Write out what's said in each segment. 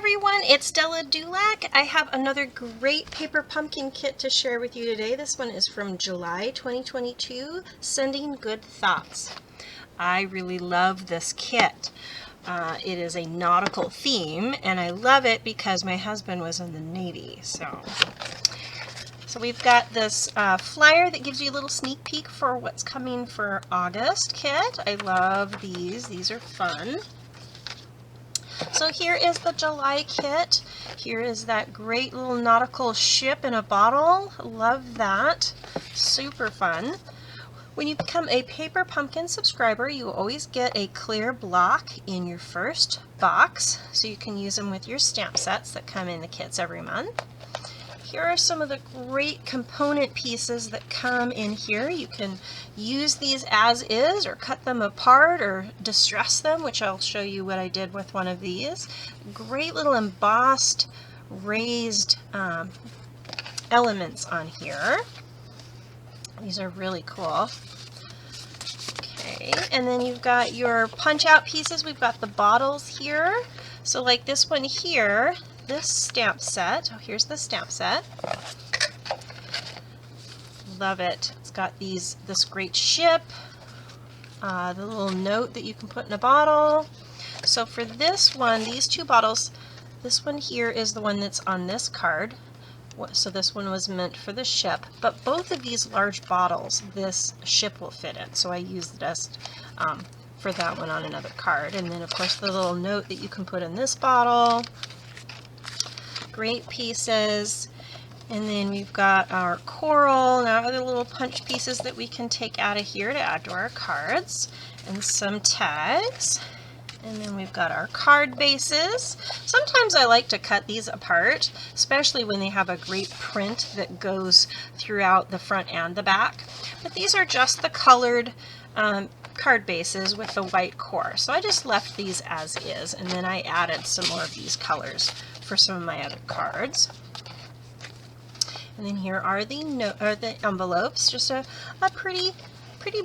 everyone, it's Della DuLac. I have another great paper pumpkin kit to share with you today. This one is from July 2022, Sending Good Thoughts. I really love this kit. It is a nautical theme, and I love it because my husband was in the Navy. So we've got this flyer that gives you a little sneak peek for what's coming for August kit. I love these. These are fun. So here is the July kit. Here is that great little nautical ship in a bottle. Love that. Super fun. When you become a Paper Pumpkin subscriber, you always get a clear block in your first box, so you can use them with your stamp sets that come in the kits every month. Here are some of the great component pieces that come in here. You can use these as is or cut them apart or distress them, which I'll show you what I did with one of these. Great little embossed raised elements on here. These are really cool. Okay, and then you've got your punch out pieces. We've got the bottles here. So like this one here, this stamp set. Oh, here's the stamp set. Love it. It's got this great ship, the little note that you can put in a bottle. So for this one, these two bottles, this one here is the one that's on this card. So this one was meant for the ship, but both of these large bottles, this ship will fit in. So I used this for that one on another card. And then of course the little note that you can put in this bottle. Great pieces. And then we've got our coral and our other little punch pieces that we can take out of here to add to our cards, and some tags. And then we've got our card bases. Sometimes I like to cut these apart, especially when they have a great print that goes throughout the front and the back. But these are just the colored card bases with the white core. So I just left these as is, and then I added some more of these colors for some of my other cards. And then here are the envelopes, just a pretty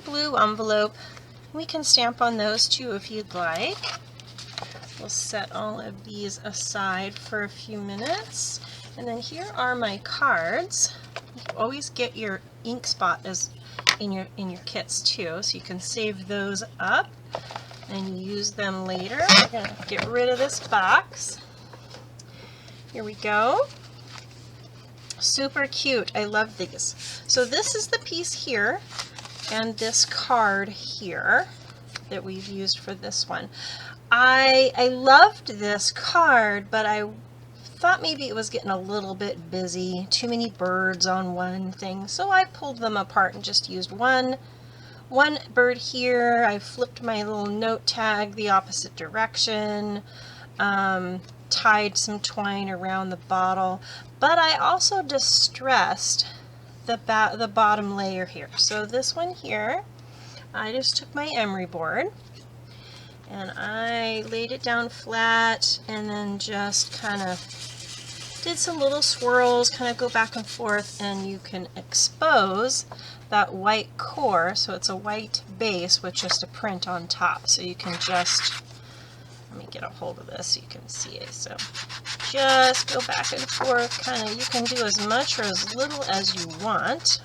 blue envelope. We can stamp on those too if you'd like. We'll set all of these aside for a few minutes. And then here are my cards. You always get your ink spot in your kits too, so you can save those up and use them later. We're going to get rid of this box. Here we go. Super cute. I love these. So this is the piece here and this card here that we've used for this one. I loved this card, but I thought maybe it was getting a little bit busy. Too many birds on one thing. So I pulled them apart and just used one bird here. I flipped my little note tag the opposite direction. Tied some twine around the bottle, but I also distressed the bottom layer here. So this one here, I just took my emery board and I laid it down flat and then just kind of did some little swirls, kind of go back and forth, and you can expose that white core. So it's a white base with just a print on top. So you can just, let me get a hold of this so you can see it. So just go back and forth, kind of, you can do as much or as little as you want,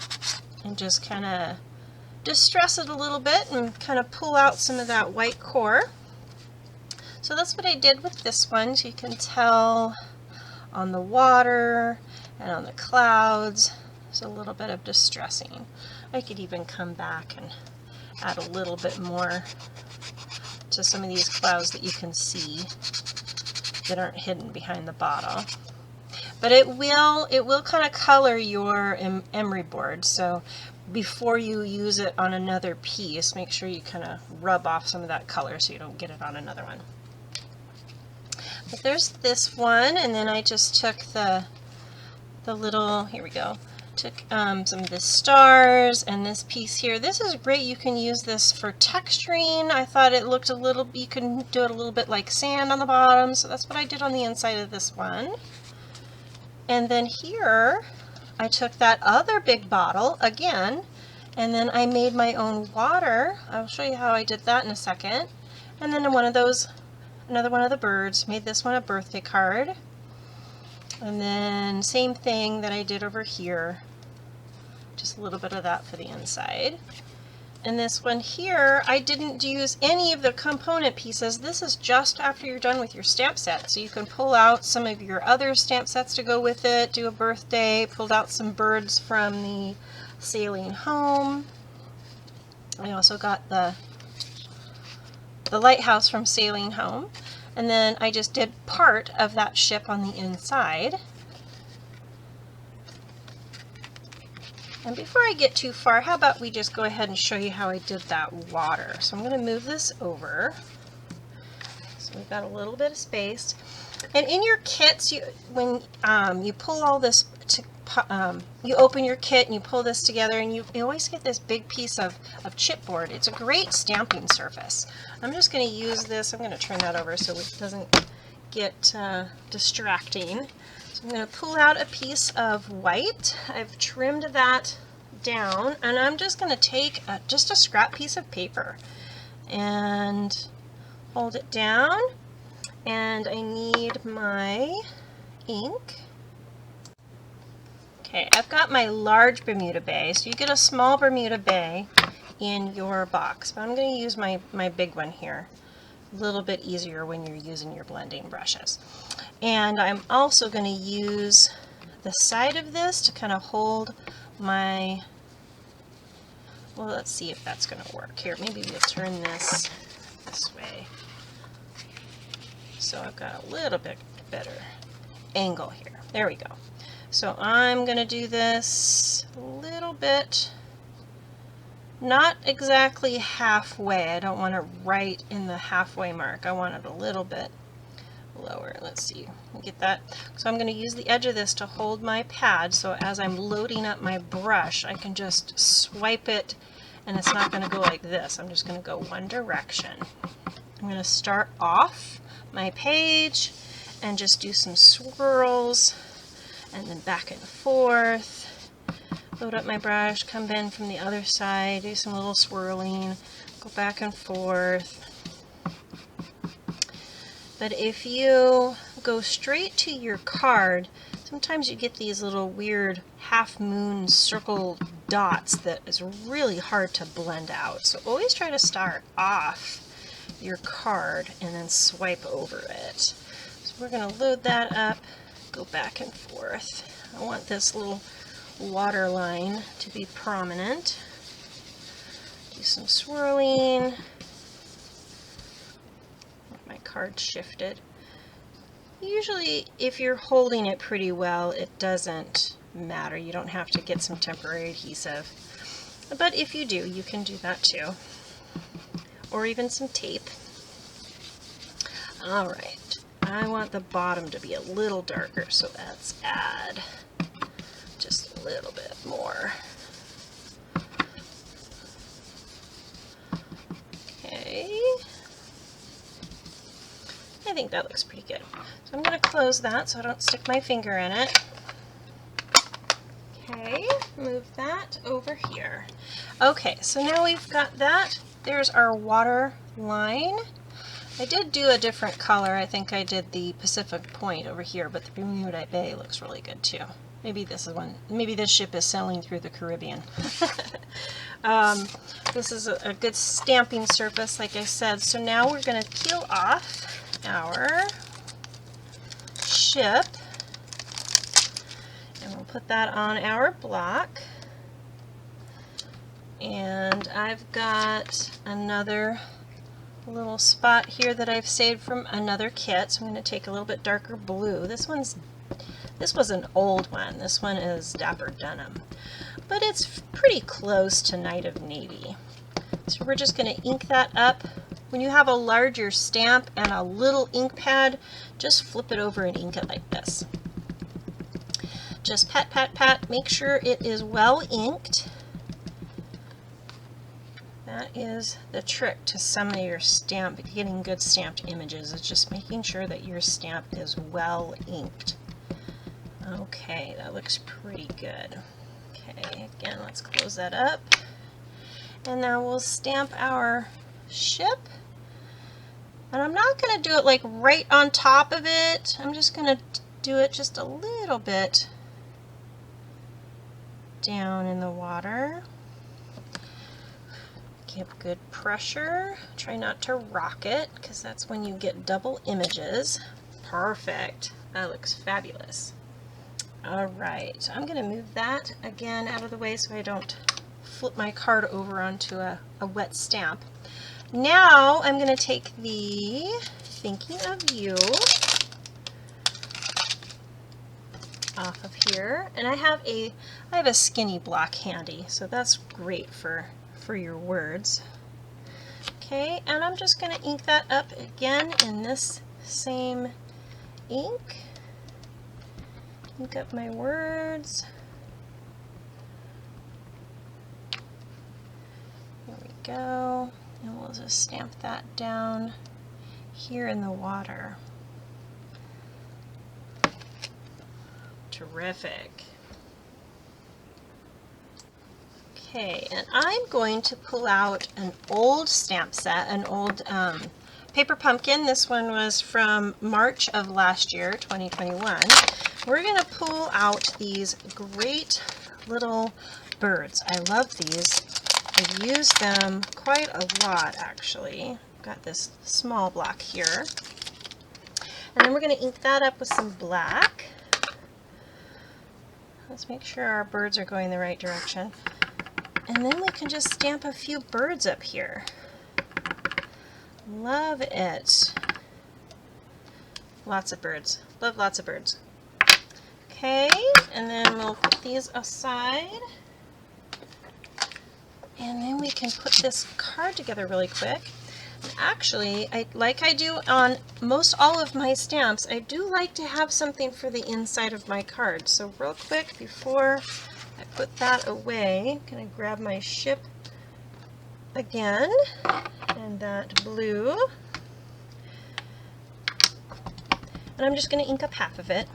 and just kind of distress it a little bit and kind of pull out some of that white core. So that's what I did with this one. So you can tell on the water and on the clouds, there's a little bit of distressing. I could even come back and add a little bit more to some of these clouds that you can see that aren't hidden behind the bottle. But it will kind of color your emery board. So before you use it on another piece, make sure you kind of rub off some of that color so you don't get it on another one. But there's this one, and then I just took the little, here we go, took some of the stars and this piece here. This is great. You can use this for texturing. I thought it looked a little, you can do it a little bit like sand on the bottom, so that's what I did on the inside of this one. And then here I took that other big bottle again, and then I made my own water. I'll show you how I did that in a second. And then one of those another one of the birds, made this one a birthday card. And then same thing that I did over here, just a little bit of that for the inside. And this one here, I didn't use any of the component pieces. This is just after you're done with your stamp set. So you can pull out some of your other stamp sets to go with it, do a birthday, pulled out some birds from the Sailing Home. I also got the lighthouse from Sailing Home. And then I just did part of that ship on the inside. And before I get too far, how about we just go ahead and show you how I did that water. So I'm going to move this over. So we've got a little bit of space. And in your kits, when you pull all this, you open your kit and you pull this together, and you always get this big piece of chipboard. It's a great stamping surface. I'm just going to use this. I'm going to turn that over so it doesn't get distracting. So I'm going to pull out a piece of white. I've trimmed that down, and I'm just going to take just a scrap piece of paper and hold it down, and I need my ink. Okay, I've got my large Bermuda Bay, so you get a small Bermuda Bay in your box, but I'm going to use my big one here. A little bit easier when you're using your blending brushes. And I'm also going to use the side of this to kind of hold my, well, let's see if that's going to work. Here, maybe we'll turn this way. So I've got a little bit better angle here. There we go. So I'm going to do this a little bit, not exactly halfway. I don't want it right in the halfway mark. I want it a little bit lower. Let's see, get that. So I'm going to use the edge of this to hold my pad, so as I'm loading up my brush, I can just swipe it, and it's not going to go like this. I'm just going to go one direction. I'm going to start off my page and just do some swirls, and then back and forth. Load up my brush, come in from the other side, do some little swirling, go back and forth. But if you go straight to your card, sometimes you get these little weird half-moon circle dots that is really hard to blend out. So always try to start off your card and then swipe over it. So we're going to load that up, go back and forth. I want this little water line to be prominent. Do some swirling. Card shifted. Usually if you're holding it pretty well, it doesn't matter. You don't have to get some temporary adhesive. But if you do, you can do that too. Or even some tape. Alright, I want the bottom to be a little darker, so let's add just a little bit more. Okay. I think that looks pretty good. So I'm going to close that so I don't stick my finger in it. Okay, move that over here. Okay, so now we've got that. There's our water line. I did do a different color. I think I did the Pacific Point over here, but the Bermuda Bay looks really good too. Maybe this is one. Maybe this ship is sailing through the Caribbean. This is a good stamping surface, like I said. So now we're going to peel off our ship, and we'll put that on our block. And I've got another little spot here that I've saved from another kit, so I'm going to take a little bit darker blue. This was an old one. This one is Dapper Denim, but it's pretty close to Night of Navy. So we're just going to ink that up. When you have a larger stamp and a little ink pad, just flip it over and ink it like this. Just pat, pat, pat. Make sure it is well inked. That is the trick to some of your stamp, getting good stamped images, is just making sure that your stamp is well inked. Okay, that looks pretty good. Okay, again, let's close that up. And now we'll stamp our ship. And I'm not going to do it like right on top of it. I'm just going to do it just a little bit down in the water. Give good pressure. Try not to rock it, because that's when you get double images. Perfect. That looks fabulous. All right, I'm going to move that again out of the way so I don't flip my card over onto a wet stamp. Now I'm going to take the Thinking of You off of here, and I have a skinny block handy, so that's great for your words. Okay, and I'm just going to ink that up again in this same ink. Ink up my words. There we go. And we'll just stamp that down here in the water. Terrific. Okay, and I'm going to pull out an old stamp set, an old paper pumpkin. This one was from March of last year, 2021. We're going to pull out these great little birds. I love these. I've used them quite a lot, actually. Got this small block here. And then we're going to ink that up with some black. Let's make sure our birds are going the right direction. And then we can just stamp a few birds up here. Love it. Lots of birds. Love lots of birds. Okay, and then we'll put these aside. And then we can put this card together really quick. And actually, like I do on most all of my stamps, I do like to have something for the inside of my card. So real quick, before I put that away, I'm going to grab my ship again, and that blue. And I'm just going to ink up half of it.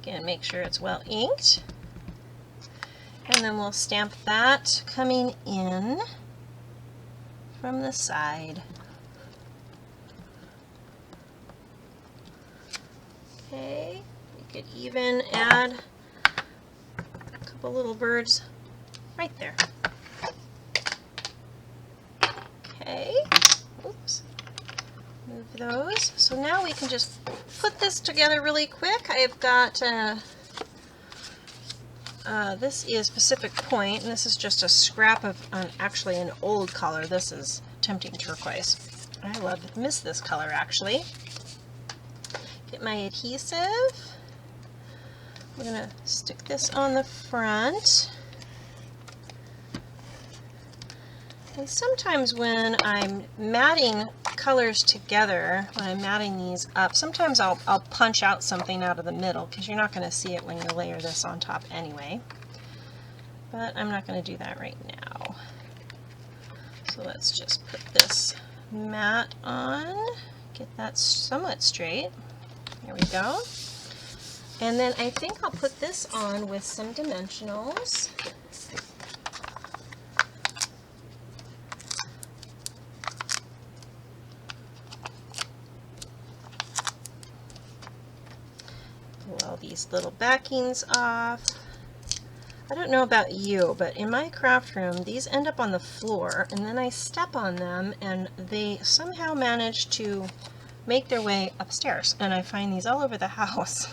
Again, make sure it's well inked. And then we'll stamp that coming in from the side. Okay, we could even add a couple little birds right there. Okay, oops, move those. So now we can just put this together really quick. I've got, this is Pacific Point, and this is just a scrap of actually an old color. This is Tempting Turquoise. I miss this color actually. Get my adhesive. I'm going to stick this on the front. And sometimes when I'm matting colors together, when I'm matting these up, sometimes I'll punch out something out of the middle, because you're not going to see it when you layer this on top anyway. But I'm not going to do that right now. So let's just put this mat on, get that somewhat straight. There we go. And then I think I'll put this on with some dimensionals. Pull all these little backings off. I don't know about you, but in my craft room, these end up on the floor, and then I step on them, and they somehow manage to make their way upstairs, and I find these all over the house.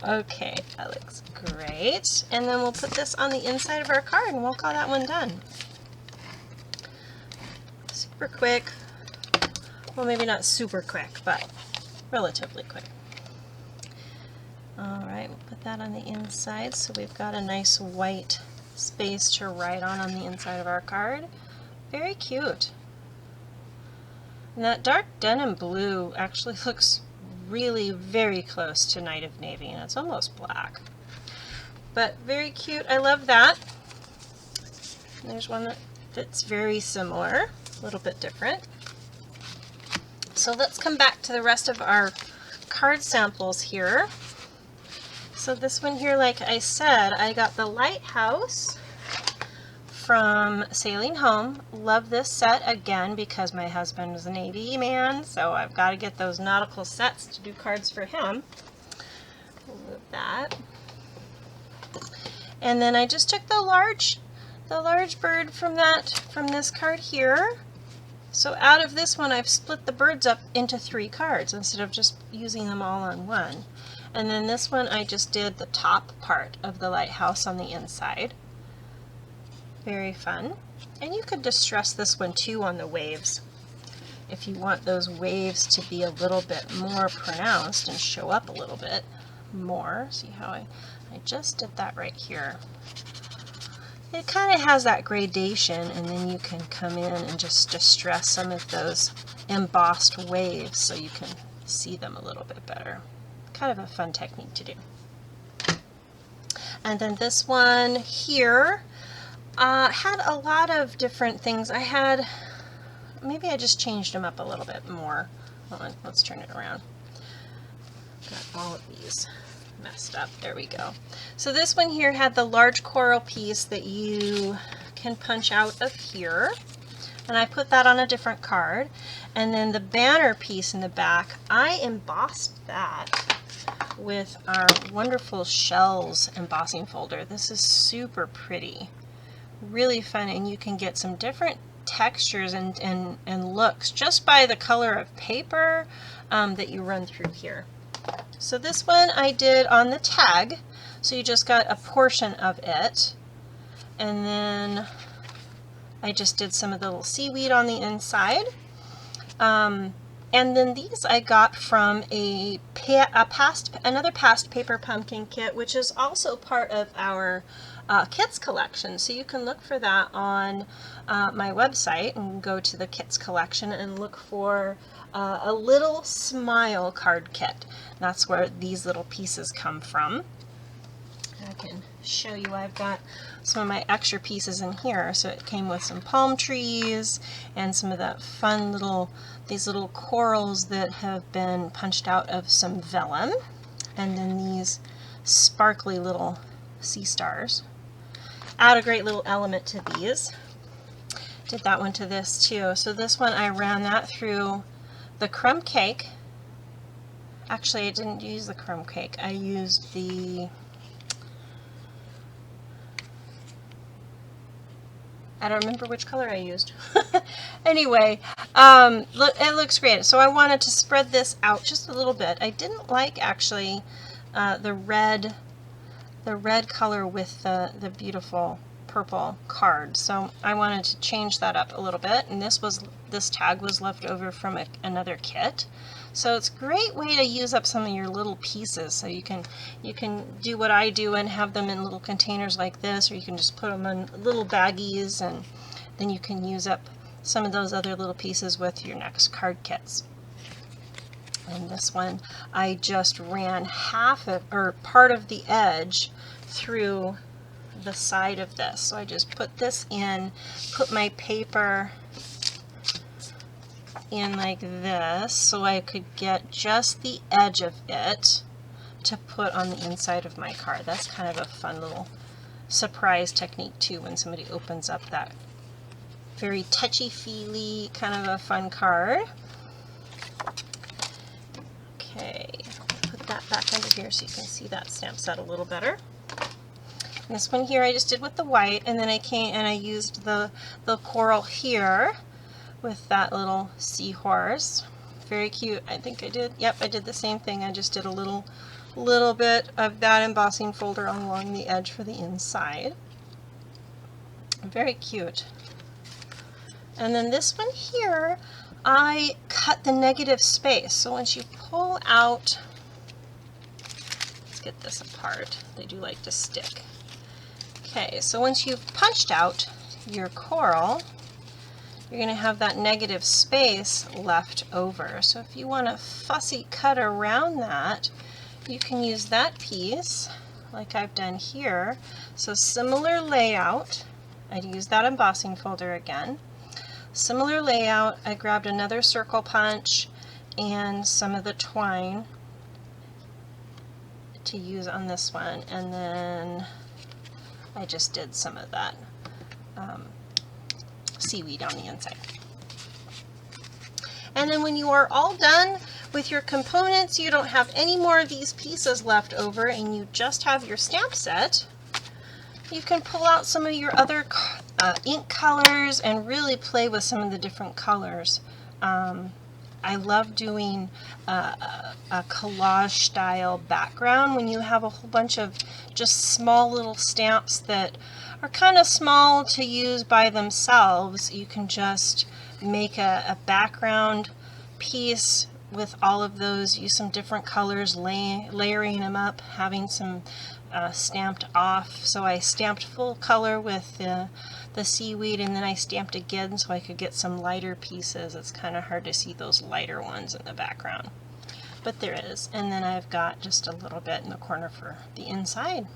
Okay, that looks great. And then we'll put this on the inside of our card, and we'll call that one done. Super quick. Well, maybe not super quick, but relatively quick. Alright, we'll put that on the inside so we've got a nice white space to write on the inside of our card. Very cute. And that dark denim blue actually looks really very close to Night of Navy, and it's almost black. But very cute. I love that. And there's one that's very similar, a little bit different. So let's come back to the rest of our card samples here. So this one here, like I said, I got the lighthouse from Sailing Home. Love this set again because my husband is a Navy man, so I've got to get those nautical sets to do cards for him. Move that. And then I just took the large bird from this card here. So out of this one, I've split the birds up into 3 cards instead of just using them all on one. And then this one, I just did the top part of the lighthouse on the inside. Very fun. And you could distress this one too on the waves if you want those waves to be a little bit more pronounced and show up a little bit more. See how I just did that right here. It kind of has that gradation, and then you can come in and just distress some of those embossed waves so you can see them a little bit better. Kind of a fun technique to do. And then this one here had a lot of different things. Maybe I just changed them up a little bit more. Hold on, let's turn it around. Got all of these messed up. There we go. So this one here had the large coral piece that you can punch out of here, and I put that on a different card. And then the banner piece in the back, I embossed that with our wonderful shells embossing folder. This is super pretty, really fun, and you can get some different textures and looks just by the color of paper that you run through here. So this one I did on the tag, so you just got a portion of it, and then I just did some of the little seaweed on the inside. And then these I got from another past paper pumpkin kit, which is also part of our kits collection. So you can look for that on my website and go to the kits collection and look for a little smile card kit. That's where these little pieces come from. I can show you, I've got some of my extra pieces in here. So it came with some palm trees and some of that fun these little corals that have been punched out of some vellum, and then these sparkly little sea stars. Add a great little element to these. Did that one to this too. So this one I ran that through the crumb cake. Actually, I didn't use the crumb cake. I used I don't remember which color I used. Anyway, it looks great. So I wanted to spread this out just a little bit. I didn't like actually the red color with the beautiful purple card. So I wanted to change that up a little bit, and this tag was left over from another kit. So it's a great way to use up some of your little pieces. So you can do what I do and have them in little containers like this, or you can just put them in little baggies, and then you can use up some of those other little pieces with your next card kits. And this one, I just ran part of the edge through the side of this. So I just put this in, put my paper in like this, so I could get just the edge of it to put on the inside of my card. That's kind of a fun little surprise technique too, when somebody opens up that very touchy-feely kind of a fun card. Okay, put that back under here so you can see that stamp set a little better. And this one here I just did with the white, and then I came and I used the coral here with that little seahorse. Very cute. I think I did, yep, I did the same thing. I just did a little bit of that embossing folder along the edge for the inside. Very cute. And then this one here, I cut the negative space. So once you pull out, let's get this apart. They do like to stick. Okay, so once you've punched out your coral, you're going to have that negative space left over. So if you want to fussy cut around that, you can use that piece like I've done here. So similar layout. I'd use that embossing folder again. Similar layout, I grabbed another circle punch and some of the twine to use on this one, and then I just did some of that seaweed on the inside. And then when you are all done with your components, you don't have any more of these pieces left over, and you just have your stamp set, you can pull out some of your other ink colors and really play with some of the different colors. I love doing a collage style background when you have a whole bunch of just small little stamps that are kind of small to use by themselves. You can just make a background piece with all of those, use some different colors, layering them up, having some stamped off. So I stamped full color with the seaweed, and then I stamped again so I could get some lighter pieces. It's kind of hard to see those lighter ones in the background, but there it is. And then I've got just a little bit in the corner for the inside.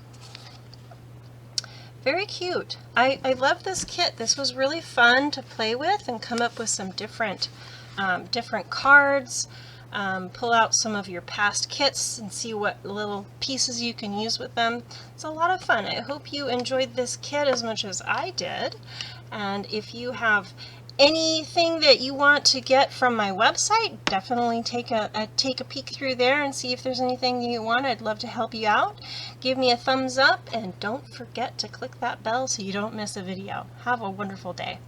Very cute. I love this kit. This was really fun to play with and come up with some different cards. Pull out some of your past kits and see what little pieces you can use with them. It's a lot of fun. I hope you enjoyed this kit as much as I did. And if you have anything that you want to get from my website, definitely take a peek through there and see if there's anything you want. I'd love to help you out. Give me a thumbs up, and don't forget to click that bell so you don't miss a video. Have a wonderful day.